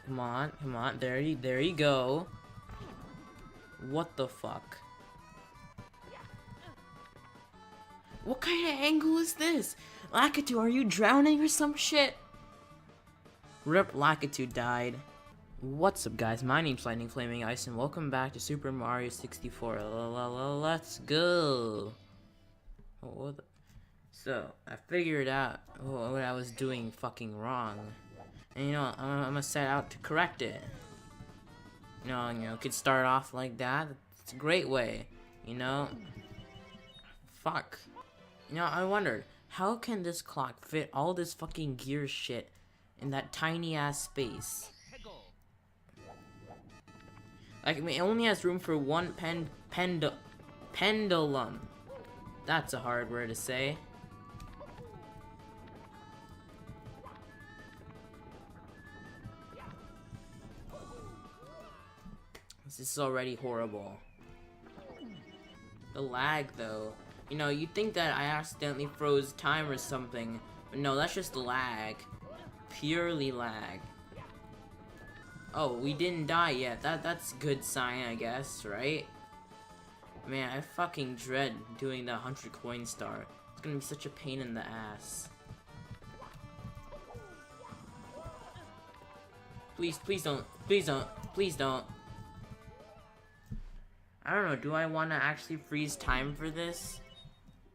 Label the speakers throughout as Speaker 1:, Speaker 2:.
Speaker 1: Come on, come on. There you go. What the fuck? What kind of angle is this? Lakitu, are you drowning or some shit? Rip, Lakitu died. What's up, guys? My name's Lightning Flaming Ice, and welcome back to Super Mario 64. Let's go. So, I figured out what I was doing fucking wrong. And you know, I'm gonna set out to correct it. You know, could start off like that. It's a great way, you know? Fuck. You know, I wondered, how can this clock fit all this fucking gear shit in that tiny ass space? Like, I mean, it only has room for one pendulum. That's a hard word to say. This is already horrible. The lag, though. You know, you'd think that I accidentally froze time or something, but no, that's just lag. Purely lag. Oh, we didn't die yet. That's a good sign, I guess, right? Man, I fucking dread doing the 100 coin star. It's gonna be such a pain in the ass. Please don't. Please don't. Please don't. I don't know, do I want to actually freeze time for this?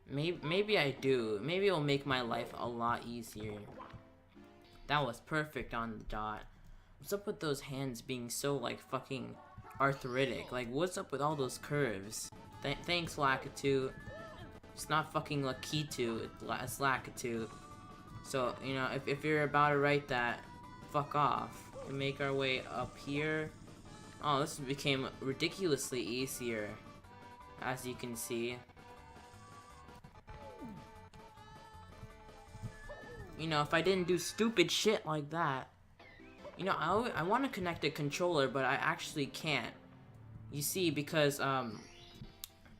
Speaker 1: Maybe I do. Maybe it'll make my life a lot easier. That was perfect on the dot. What's up with those hands being so, like, fucking arthritic? Like, what's up with all those curves? Thanks, Lakitu. It's not fucking Lakitu, it's Lakitu. So, you know, if you're about to write that, fuck off. We make our way up here. Oh, this became ridiculously easier, as you can see. You know, if I didn't do stupid shit like that. You know, I want to connect a controller, but I actually can't. You see, because,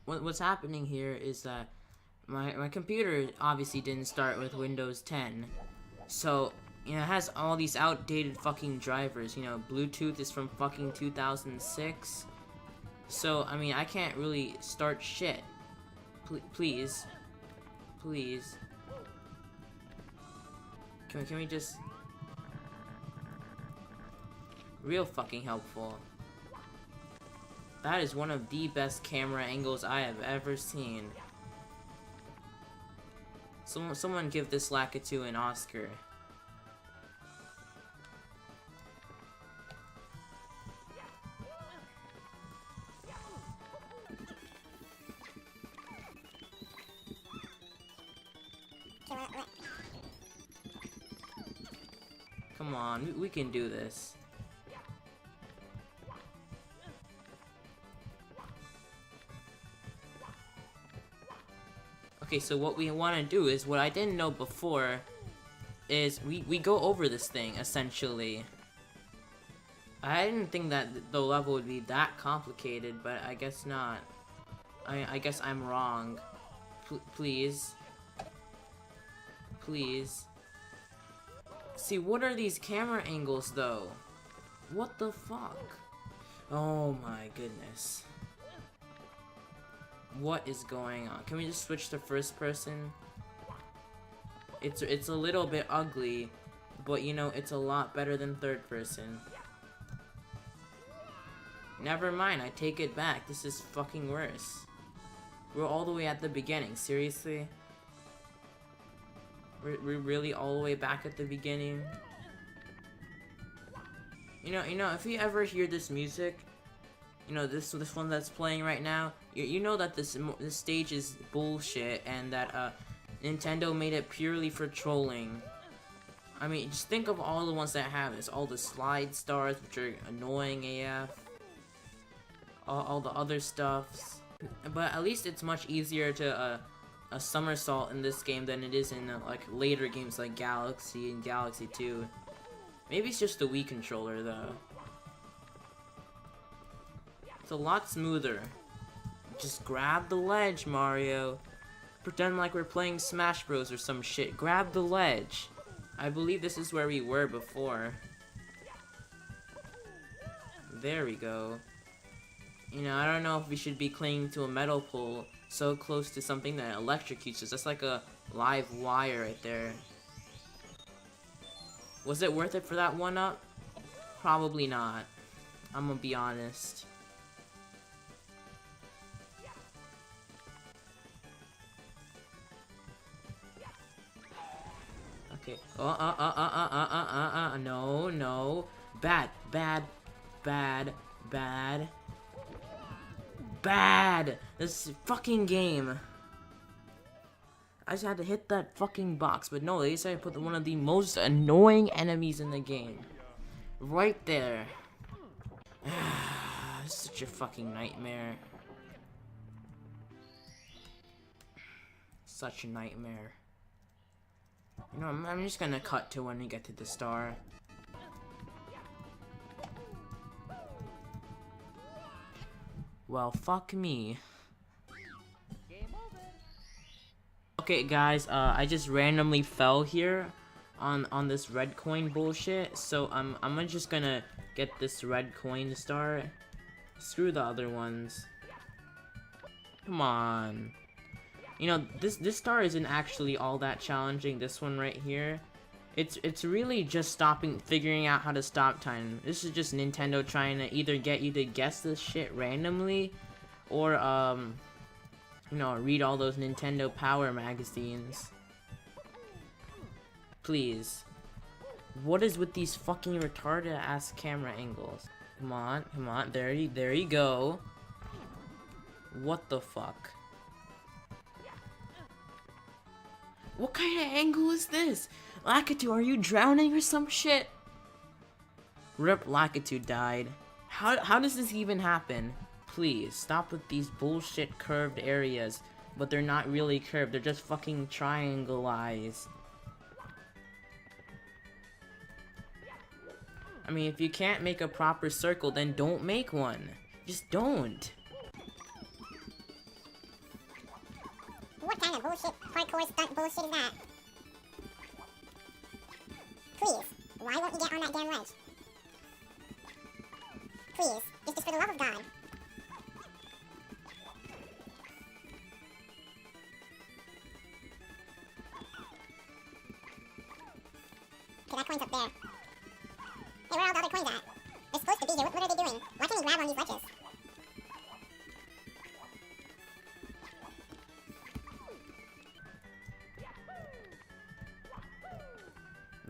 Speaker 1: what's happening here is that my computer obviously didn't start with Windows 10. So, you know, it has all these outdated fucking drivers. You know, Bluetooth is from fucking 2006. So, I mean, I can't really start shit. Please. Please. Can we just... Real fucking helpful. That is one of the best camera angles I have ever seen. Someone give this Lakitu an Oscar. Come on, we can do this. Okay, so what we want to do is, what I didn't know before, is we go over this thing, essentially. I didn't think that the level would be that complicated, but I guess not. I guess I'm wrong. Please. Please. See, what are these camera angles, though? What the fuck? Oh my goodness. What is going on? Can we just switch to first person? It's a little bit ugly, but you know, it's a lot better than third person. Never mind, I take it back. This is fucking worse. We're all the way at the beginning, seriously? We're really all the way back at the beginning? You know, if you ever hear this music, you know, this one that's playing right now, you know that this stage is bullshit, and that Nintendo made it purely for trolling. I mean, just think of all the ones that have this, all the slide stars, which are annoying AF, all the other stuffs. But at least it's much easier to a somersault in this game than it is in like later games like Galaxy and Galaxy 2. Maybe it's just the Wii controller though. It's a lot smoother. Just grab the ledge, Mario. Pretend like we're playing Smash Bros or some shit. Grab the ledge. I believe this is where we were before. There we go. You know, I don't know if we should be clinging to a metal pole so close to something that electrocutes us. That's like a live wire right there. Was it worth it for that one up? Probably not. I'm gonna be honest. Okay. No, no. Bad, bad, bad, bad. Bad! This fucking game. I just had to hit that fucking box, but no, they decided to put one of the most annoying enemies in the game. Right there. Such a fucking nightmare. Such a nightmare. You know, I'm just gonna cut to when we get to the star. Well, fuck me. Okay, guys, I just randomly fell here on this red coin bullshit, so I'm just gonna get this red coin star. Screw the other ones. Come on. You know, this star isn't actually all that challenging, this one right here. It's really just figuring out how to stop time. This is just Nintendo trying to either get you to guess this shit randomly, or you know, read all those Nintendo Power magazines. Please. What is with these fucking retarded ass camera angles? Come on, come on, there you go. What the fuck? What kind of angle is this? Lakitu, are you drowning or some shit? Rip, Lakitu died. How does this even happen? Please, stop with these bullshit curved areas. But they're not really curved, they're just fucking triangle eyes. I mean, if you can't make a proper circle, then don't make one. Just don't.
Speaker 2: What kind of bullshit, hardcore stunt bullshit is that? Please, why won't you get on that damn ledge? Please, just for the love of God. Okay, that coin's up there. Hey, where are all the other coins at? They're supposed to be here. What are they doing? Why can't he grab on these ledges?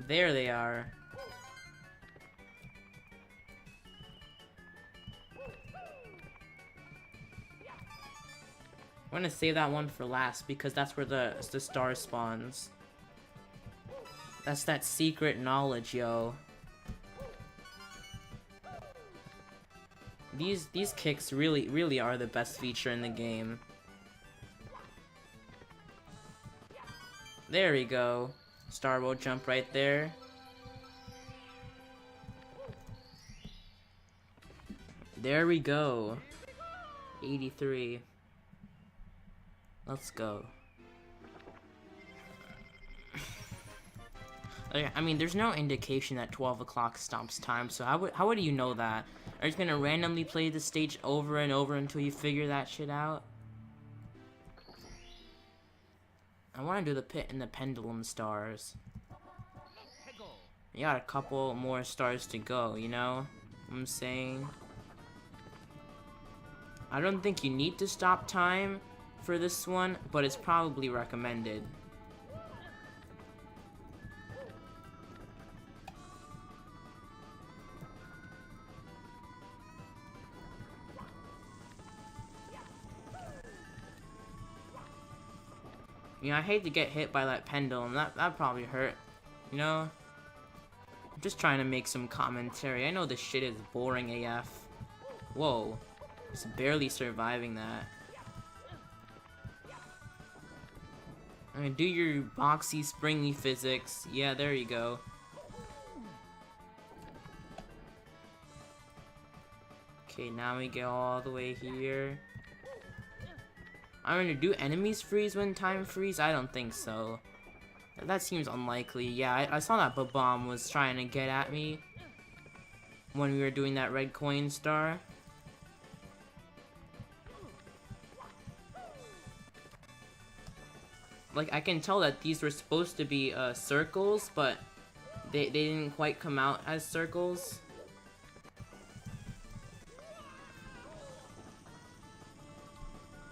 Speaker 1: There they are. I'm gonna save that one for last because that's where the star spawns. That's that secret knowledge, yo. These kicks really are the best feature in the game. There we go. Star will jump right there. There we go. 83. Let's go. I mean, there's no indication that 12 o'clock stops time, so how would you know that? Are you just gonna randomly play the stage over and over until you figure that shit out? I want to do the pit and the pendulum stars. You got a couple more stars to go, you know what I'm saying? I don't think you need to stop time for this one, but it's probably recommended. You know, I hate to get hit by that pendulum. That'd probably hurt. You know? I'm just trying to make some commentary. I know this shit is boring AF. Whoa. Just barely surviving that. I mean, do your boxy, springy physics. Yeah, there you go. Okay, now we get all the way here. I mean, do enemies freeze when time freeze? I don't think so. That seems unlikely. Yeah, I saw that Bomb was trying to get at me. when we were doing that red coin star. Like, I can tell that these were supposed to be circles, but they didn't quite come out as circles.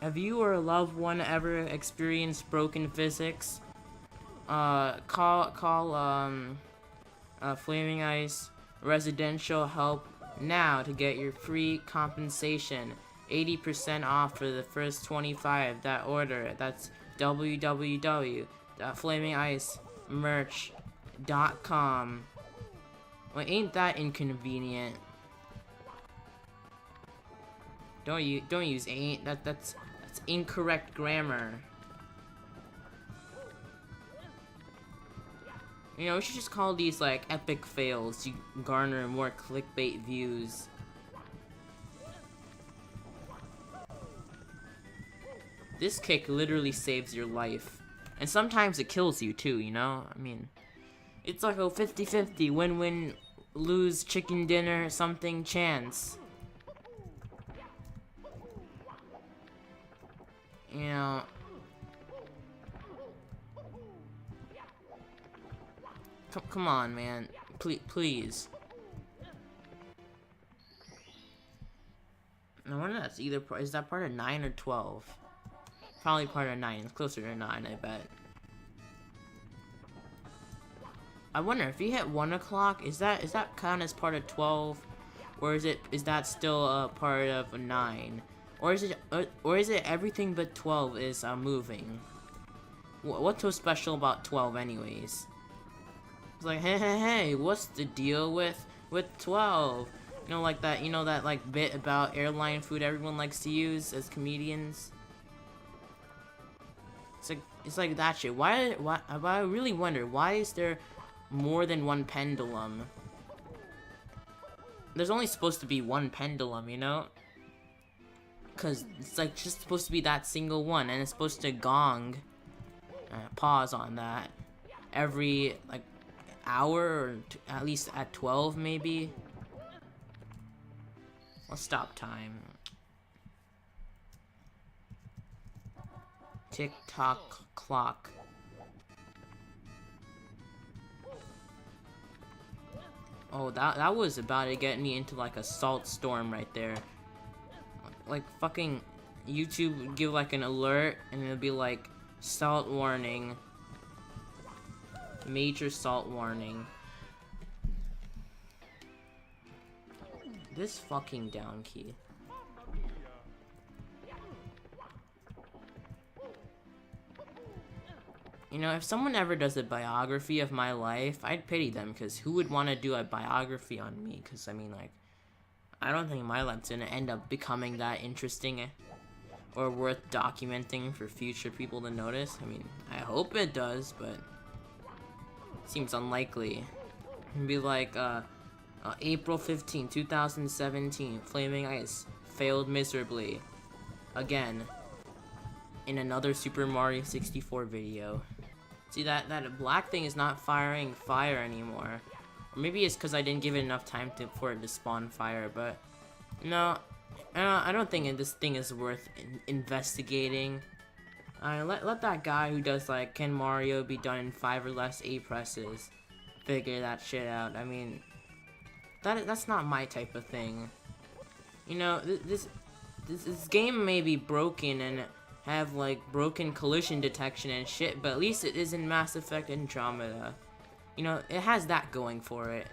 Speaker 1: Have you or a loved one ever experienced broken physics? Call Flaming Ice Residential Help now to get your free compensation. 80% off for the first 25 that order. That's www.flamingicemerch.com. Well, ain't that inconvenient? Don't use ain't. That's incorrect grammar. You know, we should just call these like epic fails to garner more clickbait views. This kick literally saves your life. And sometimes it kills you too, you know? I mean, it's like a 50-50 win-win lose chicken dinner something chance. You know, come on, man. Please. I wonder that's either part. Is that part of 9 or 12? Probably part of 9. It's closer to 9, I bet. I wonder if you hit 1 o'clock, is that count as part of 12, or is that still a part of 9, or is it everything but 12 is moving? What's so special about 12, anyways? It's like, hey, what's the deal with 12? You know, like that, like bit about airline food everyone likes to use as comedians. It's like that shit. Why? I really wonder, why is there more than one pendulum? There's only supposed to be one pendulum, you know? Cause it's like just supposed to be that single one, and it's supposed to gong. Pause on that every like hour, or at least at 12 maybe. Let's stop time. Tick-tock clock. Oh, that was about to get me into like a salt storm right there. Like fucking YouTube would give like an alert and it'll be like salt warning. Major salt warning. This fucking down key. You know, if someone ever does a biography of my life, I'd pity them, because who would want to do a biography on me? Because, I mean, like, I don't think my life's gonna end up becoming that interesting or worth documenting for future people to notice. I mean, I hope it does, but it seems unlikely. It'd be like, April 15, 2017, Flaming Ice failed miserably. Again. In another Super Mario 64 video. See, that black thing is not firing fire anymore. Or maybe it's because I didn't give it enough time for it to spawn fire, but no, I don't think this thing is worth investigating. Let that guy who does like, can Mario be done in 5 or less A presses, figure that shit out. I mean, that's not my type of thing. You know, this game may be broken and have like broken collision detection and shit, but at least it isn't Mass Effect Andromeda. You know, it has that going for it.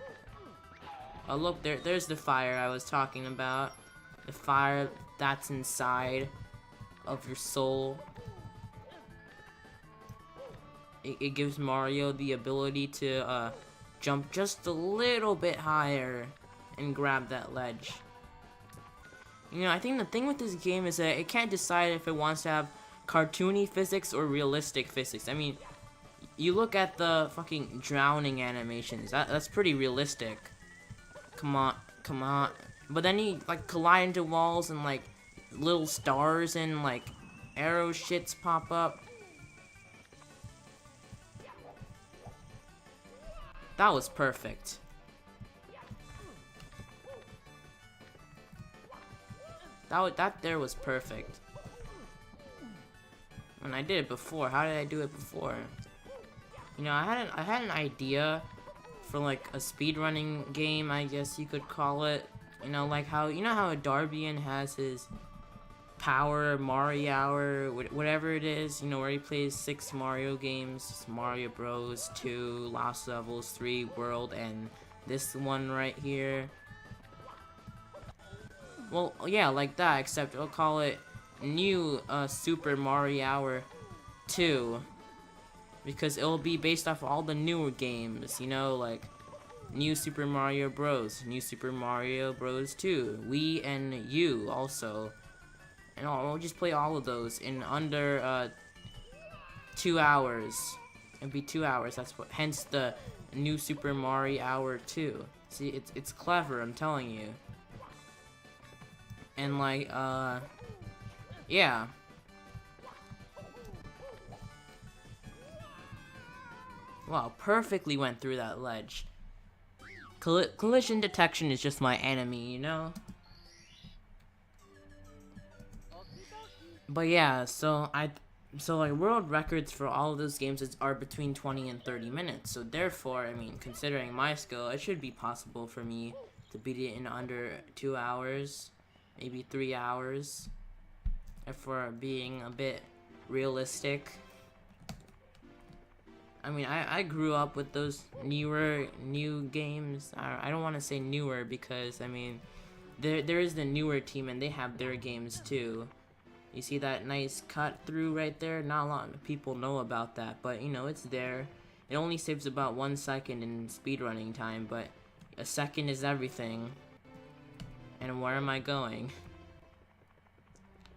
Speaker 1: Oh look, there's the fire I was talking about. The fire that's inside of your soul. It gives Mario the ability to jump just a little bit higher and grab that ledge. You know, I think the thing with this game is that it can't decide if it wants to have cartoony physics or realistic physics. I mean, you look at the fucking drowning animations. That's pretty realistic. Come on. But then you like collide into walls and like little stars and like arrow shits pop up. That was perfect. That there was perfect. And I did it before. How did I do it before? You know, I had an idea for like a speedrunning game, I guess you could call it. You know, like how a Darbian has his Power Mario Hour, whatever it is, you know, where he plays 6 Mario games, Mario Bros. 2, Lost Levels, 3, World, and this one right here. Well, yeah, like that, except we'll call it New Super Mario Hour 2. Because it'll be based off all the newer games, you know, like New Super Mario Bros., New Super Mario Bros. 2, Wii and U also. And I'll just play all of those in under 2 hours. It'd be 2 hours. That's what. Hence the New Super Mario Hour 2. See, it's clever. I'm telling you. And like, yeah. Wow, perfectly went through that ledge. Collision detection is just my enemy, you know? But yeah, so like world records for all of those games are between 20 and 30 minutes. So therefore, I mean, considering my skill, it should be possible for me to beat it in under 2 hours, maybe 3 hours, if we're being a bit realistic. I mean, I grew up with those new games. I don't want to say newer because, I mean, there is the newer team and they have their games too. You see that nice cut through right there? Not a lot of people know about that, but you know, it's there. It only saves about 1 second in speedrunning time, but a second is everything. And where am I going?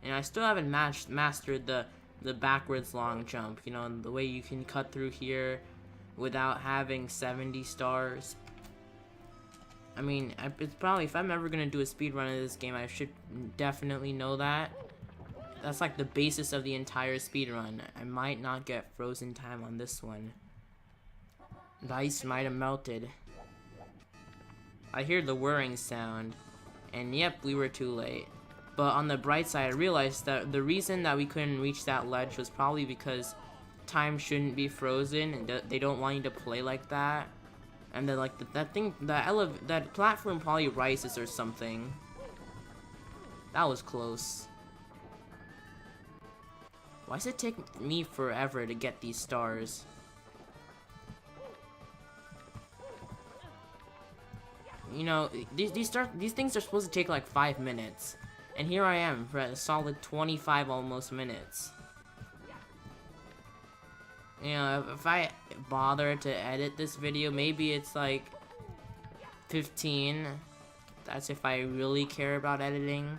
Speaker 1: And I still haven't mastered the backwards long jump, you know, the way you can cut through here without having 70 stars. I mean, it's probably, if I'm ever gonna do a speedrun of this game, I should definitely know that. That's like the basis of the entire speedrun. I might not get frozen time on this one. The ice might have melted. I hear the whirring sound, and yep, we were too late. But on the bright side, I realized that the reason that we couldn't reach that ledge was probably because time shouldn't be frozen, and they don't want you to play like that. And then like that platform probably rises or something. That was close. Why does it take me forever to get these stars? You know, these things are supposed to take like 5 minutes. And here I am for a solid 25 almost minutes. You know, if I bother to edit this video, maybe it's like 15. That's if I really care about editing.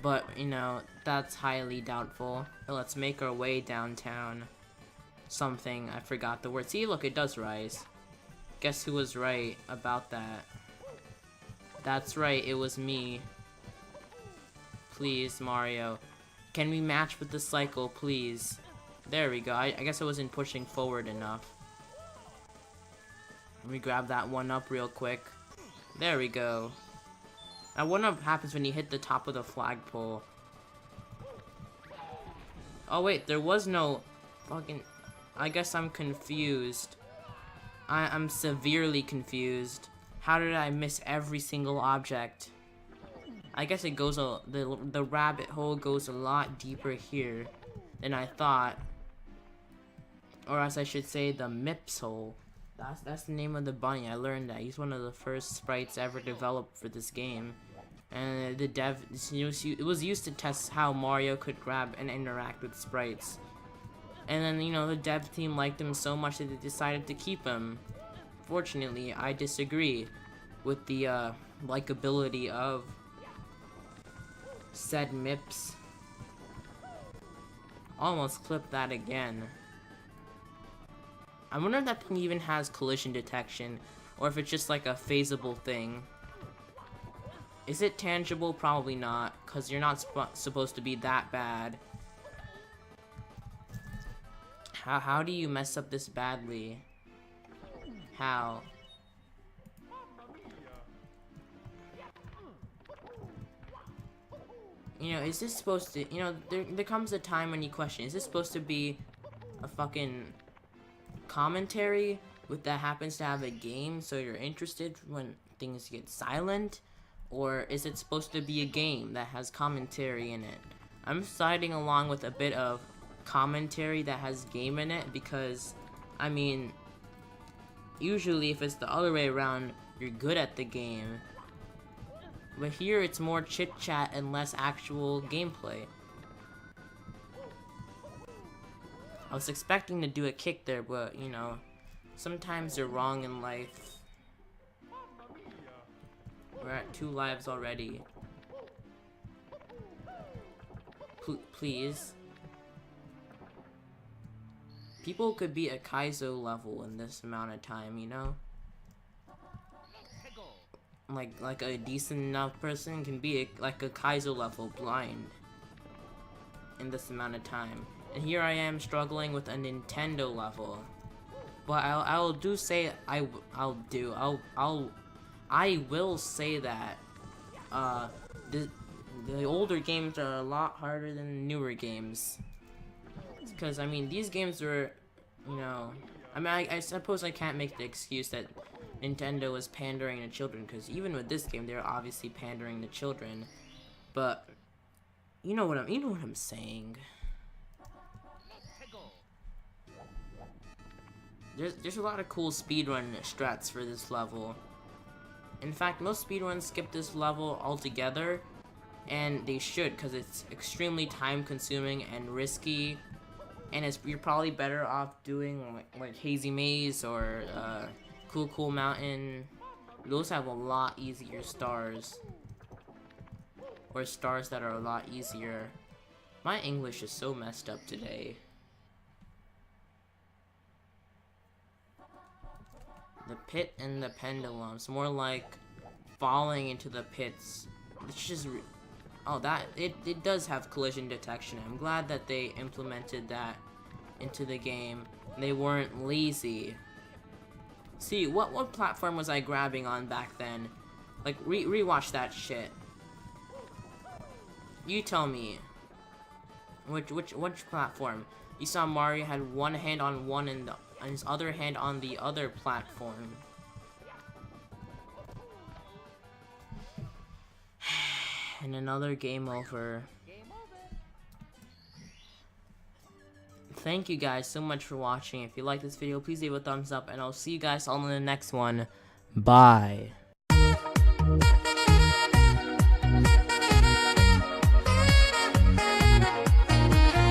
Speaker 1: But, you know, that's highly doubtful. Let's make our way downtown. Something, I forgot the word. See, look, it does rise. Guess who was right about that? That's right, it was me. Please, Mario. Can we match with the cycle, please? There we go. I guess I wasn't pushing forward enough. Let me grab that one up real quick. There we go. That one up happens when you hit the top of the flagpole. Oh wait, there was no fucking... I guess I'm confused. I'm severely confused. How did I miss every single object? I guess it goes the rabbit hole goes a lot deeper here than I thought. Or as I should say, the Mips hole. That's the name of the bunny. I learned that. He's one of the first sprites ever developed for this game. And the dev, it was used to test how Mario could grab and interact with sprites. And then, you know, the dev team liked him so much that they decided to keep him. Fortunately, I disagree with the likability of said Mips. Almost clipped that again. I wonder if that thing even has collision detection, or if it's just like a phasable thing. Is it tangible? Probably not, because you're not supposed to be that bad. How do you mess up this badly? How? You know, is this supposed to, you know, there comes a time when you question, is this supposed to be a fucking commentary that happens to have a game so you're interested when things get silent? Or is it supposed to be a game that has commentary in it? I'm siding along with a bit of commentary that has game in it because, I mean, usually if it's the other way around, you're good at the game. But here it's more chit-chat and less actual gameplay. I was expecting to do a kick there, but, you know, sometimes you're wrong in life. We're at 2 lives already. Please. People could be a Kaizo level in this amount of time, you know? Like a decent enough person can be like a Kaizo level blind in this amount of time. And here I am struggling with a Nintendo level. But I will say that the older games are a lot harder than newer games. Because I mean these games were, you know, I mean I suppose I can't make the excuse that Nintendo was pandering to children, because even with this game they're obviously pandering to children. But you know what I'm saying. There's a lot of cool speedrun strats for this level. In fact, most speedruns skip this level altogether, and they should, because it's extremely time consuming and risky, and you're probably better off doing like Hazy Maze or Cool Mountain. Those have a lot easier stars, or stars that are a lot easier. My English is so messed up today. The pit and the pendulum. It's more like falling into the pits. It's just it does have collision detection. I'm glad that they implemented that into the game. They weren't lazy. See, what platform was I grabbing on back then? Like rewatch that shit. You tell me. Which platform? You saw Mario had one hand on one and his other hand on the other platform. And another game over. Thank you guys so much for watching. If you like this video, please leave a thumbs up, and I'll see you guys all in the next one. Bye.